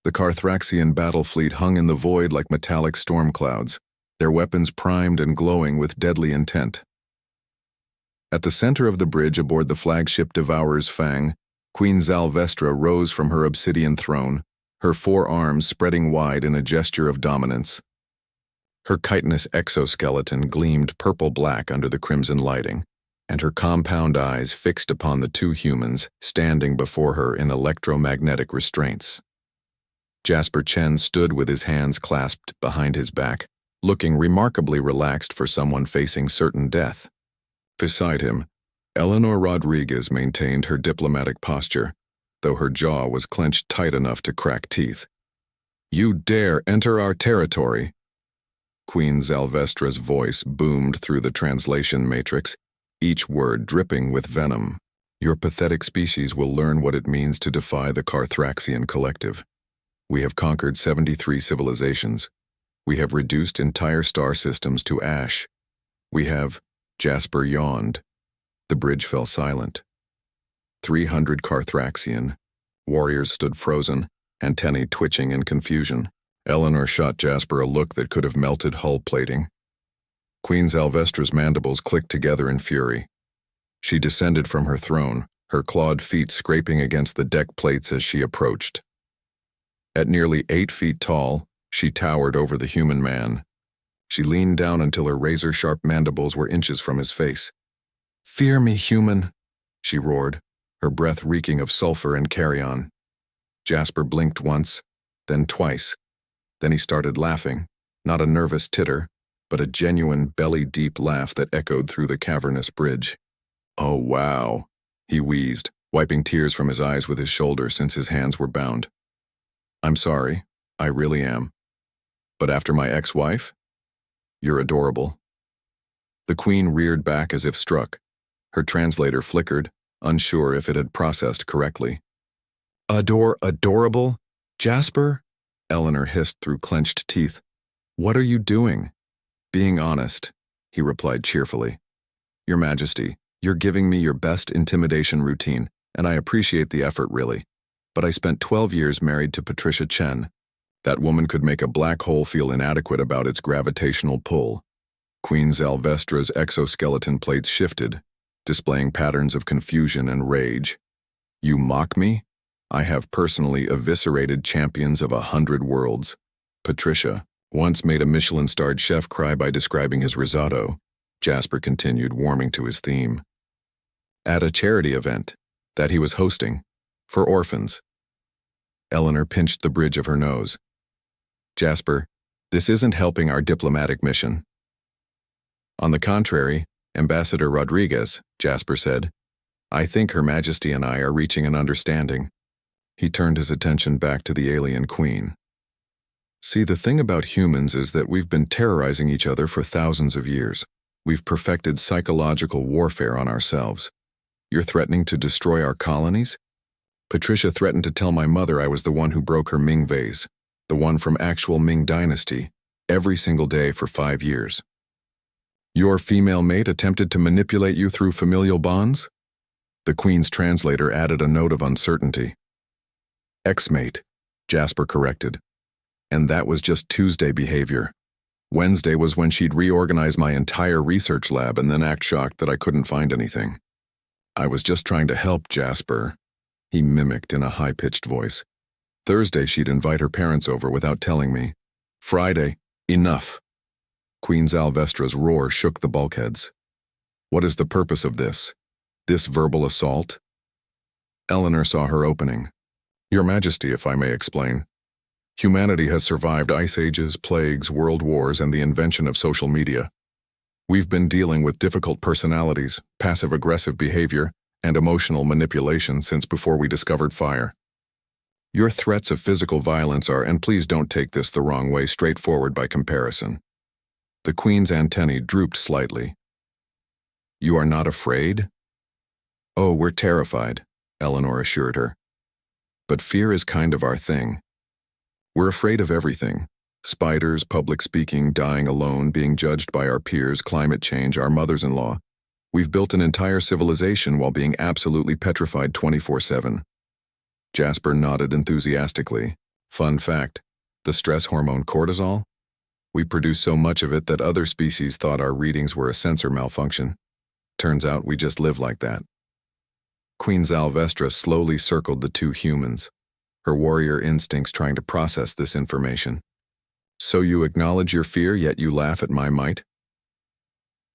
The Carthraxian battle fleet hung in the void like metallic storm clouds, their weapons primed and glowing with deadly intent. At the center of the bridge aboard the flagship Devourer's Fang, Queen Zalvestra rose from her obsidian throne, her 4 arms spreading wide in a gesture of dominance. Her chitinous exoskeleton gleamed purple-black under the crimson lighting, and her compound eyes fixed upon the 2 humans standing before her in electromagnetic restraints. Jasper Chen stood with his hands clasped behind his back, looking remarkably relaxed for someone facing certain death. Beside him, Eleanor Rodriguez maintained her diplomatic posture, though her jaw was clenched tight enough to crack teeth. "You dare enter our territory!" Queen Zalvestra's voice boomed through the translation matrix, each word dripping with venom. "Your pathetic species will learn what it means to defy the Carthraxian collective. We have conquered 73 civilizations. We have reduced entire star systems to ash. We have—" Jasper yawned. The bridge fell silent. 300 Carthraxian warriors stood frozen, antennae twitching in confusion. Eleanor shot Jasper a look that could have melted hull plating. Queen Zalvestra's mandibles clicked together in fury. She descended from her throne, her clawed feet scraping against the deck plates as she approached. At nearly 8 feet tall, she towered over the human man. She leaned down until her razor-sharp mandibles were inches from his face. "Fear me, human," she roared, her breath reeking of sulfur and carrion. Jasper blinked once, then twice. Then he started laughing, not a nervous titter, but a genuine belly-deep laugh that echoed through the cavernous bridge. "Oh, wow," he wheezed, wiping tears from his eyes with his shoulder since his hands were bound. "I'm sorry, I really am. But after my ex-wife? You're adorable." The queen reared back as if struck. Her translator flickered, unsure if it had processed correctly. Adorable? Jasper?" Eleanor hissed through clenched teeth. "What are you doing?" "Being honest," he replied cheerfully. "Your Majesty, you're giving me your best intimidation routine, and I appreciate the effort really. But I spent 12 years married to Patricia Chen. That woman could make a black hole feel inadequate about its gravitational pull." Queen Zalvestra's exoskeleton plates shifted, displaying patterns of confusion and rage. "You mock me? I have personally eviscerated champions of 100 worlds. Patricia once made a Michelin-starred chef cry by describing his risotto," Jasper continued, warming to his theme. "At a charity event that he was hosting, for orphans." Eleanor pinched the bridge of her nose. "Jasper, this isn't helping our diplomatic mission." "On the contrary, Ambassador Rodriguez," Jasper said. "I think Her Majesty and I are reaching an understanding." He turned his attention back to the alien queen. "See, the thing about humans is that we've been terrorizing each other for thousands of years. We've perfected psychological warfare on ourselves. You're threatening to destroy our colonies? Patricia threatened to tell my mother I was the one who broke her Ming vase, the one from actual Ming dynasty, every single day for 5 years. Your female mate attempted to manipulate you through familial bonds?" The queen's translator added a note of uncertainty. "Ex-mate," Jasper corrected. "And that was just Tuesday behavior. Wednesday was when she'd reorganize my entire research lab and then act shocked that I couldn't find anything. I was just trying to help, Jasper," he mimicked in a high-pitched voice. "Thursday she'd invite her parents over without telling me. Friday, enough." Queen Zalvestra's roar shook the bulkheads. "What is the purpose of this? This verbal assault?" Eleanor saw her opening. "Your Majesty, if I may explain. Humanity has survived ice ages, plagues, world wars, and the invention of social media. We've been dealing with difficult personalities, passive-aggressive behavior, and emotional manipulation since before we discovered fire. Your threats of physical violence are, and please don't take this the wrong way, straightforward by comparison." The queen's antennae drooped slightly. "You are not afraid?" "Oh, we're terrified," Eleanor assured her. "But fear is kind of our thing. We're afraid of everything. Spiders, public speaking, dying alone, being judged by our peers, climate change, our mothers-in-law. We've built an entire civilization while being absolutely petrified 24/7. Jasper nodded enthusiastically. Fun fact, the stress hormone cortisol? We produce so much of it that other species thought our readings were a sensor malfunction. Turns out we just live like that. Queen Zalvestra slowly circled the two humans, her warrior instincts trying to process this information. So you acknowledge your fear, yet you laugh at my might?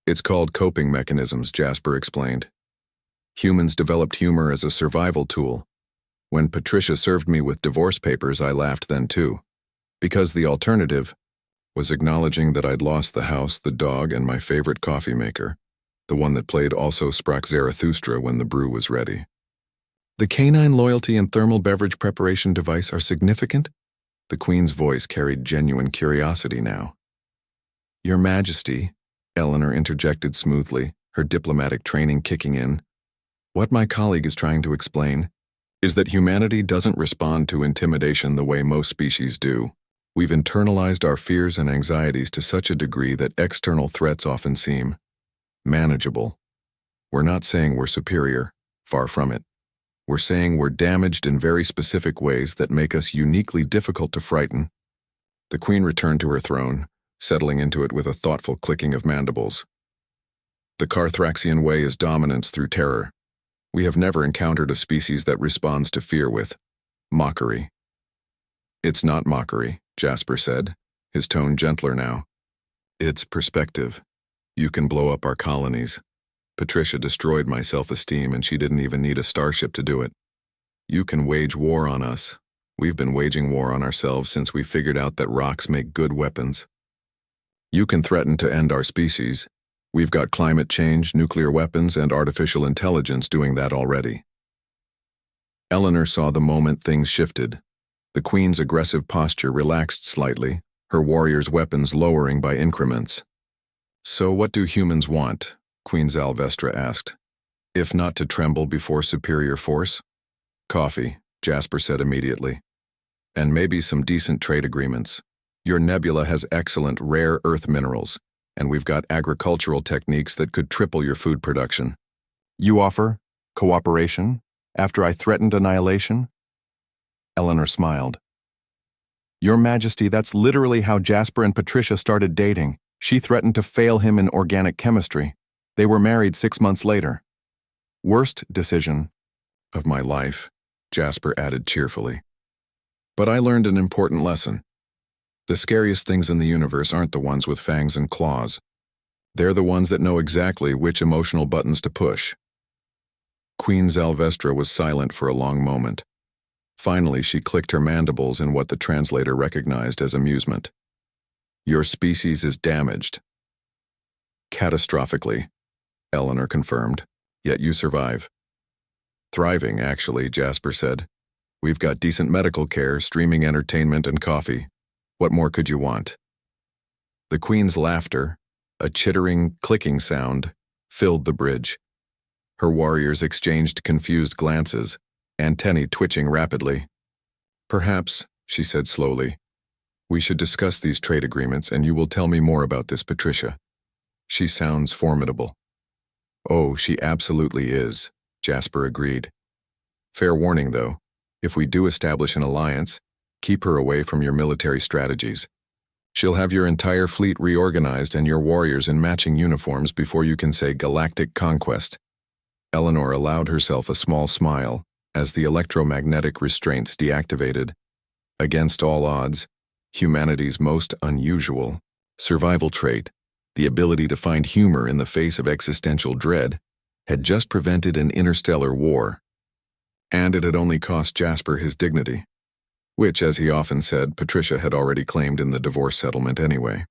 It's called coping mechanisms, Jasper explained. Humans developed humor as a survival tool. When Patricia served me with divorce papers, I laughed then too, because the alternative was acknowledging that I'd lost the house, the dog, and my favorite coffee maker, the one that played Also Sprach Zarathustra when the brew was ready. The canine loyalty and thermal beverage preparation device are significant? The Queen's voice carried genuine curiosity now. Your Majesty, Eleanor interjected smoothly, her diplomatic training kicking in. What my colleague is trying to explain is that humanity doesn't respond to intimidation the way most species do. We've internalized our fears and anxieties to such a degree that external threats often seem manageable. We're not saying we're superior, far from it. We're saying we're damaged in very specific ways that make us uniquely difficult to frighten. The Queen returned to her throne, settling into it with a thoughtful clicking of mandibles. The Carthraxian way is dominance through terror. We have never encountered a species that responds to fear with mockery. It's not mockery, Jasper said, his tone gentler now. It's perspective. You can blow up our colonies. Patricia destroyed my self-esteem, and she didn't even need a starship to do it. You can wage war on us. We've been waging war on ourselves since we figured out that rocks make good weapons. You can threaten to end our species. We've got climate change, nuclear weapons, and artificial intelligence doing that already. Eleanor saw the moment things shifted. The Queen's aggressive posture relaxed slightly, her warriors' weapons lowering by increments. So what do humans want? Queen Zalvestra asked. If not to tremble before superior force? Coffee, Jasper said immediately. And maybe some decent trade agreements. Your nebula has excellent rare earth minerals, and we've got agricultural techniques that could triple your food production. You offer cooperation after I threatened annihilation? Eleanor smiled. Your Majesty, that's literally how Jasper and Patricia started dating. She threatened to fail him in organic chemistry. They were married 6 months later. Worst decision of my life, Jasper added cheerfully. But I learned an important lesson. The scariest things in the universe aren't the ones with fangs and claws. They're the ones that know exactly which emotional buttons to push. Queen Zalvestra was silent for a long moment. Finally, she clicked her mandibles in what the translator recognized as amusement. Your species is damaged. Catastrophically, Eleanor confirmed, yet you survive. Thriving, actually, Jasper said. We've got decent medical care, streaming entertainment, and coffee. What more could you want? The Queen's laughter, a chittering, clicking sound, filled the bridge. Her warriors exchanged confused glances, antennae twitching rapidly. Perhaps, she said slowly, we should discuss these trade agreements and you will tell me more about this Patricia. She sounds formidable. Oh, she absolutely is, Jasper agreed. Fair warning, though, if we do establish an alliance, keep her away from your military strategies. She'll have your entire fleet reorganized and your warriors in matching uniforms before you can say galactic conquest. Eleanor allowed herself a small smile as the electromagnetic restraints deactivated. Against all odds, humanity's most unusual survival trait, the ability to find humor in the face of existential dread, had just prevented an interstellar war. And it had only cost Jasper his dignity, which, as he often said, Patricia had already claimed in the divorce settlement anyway.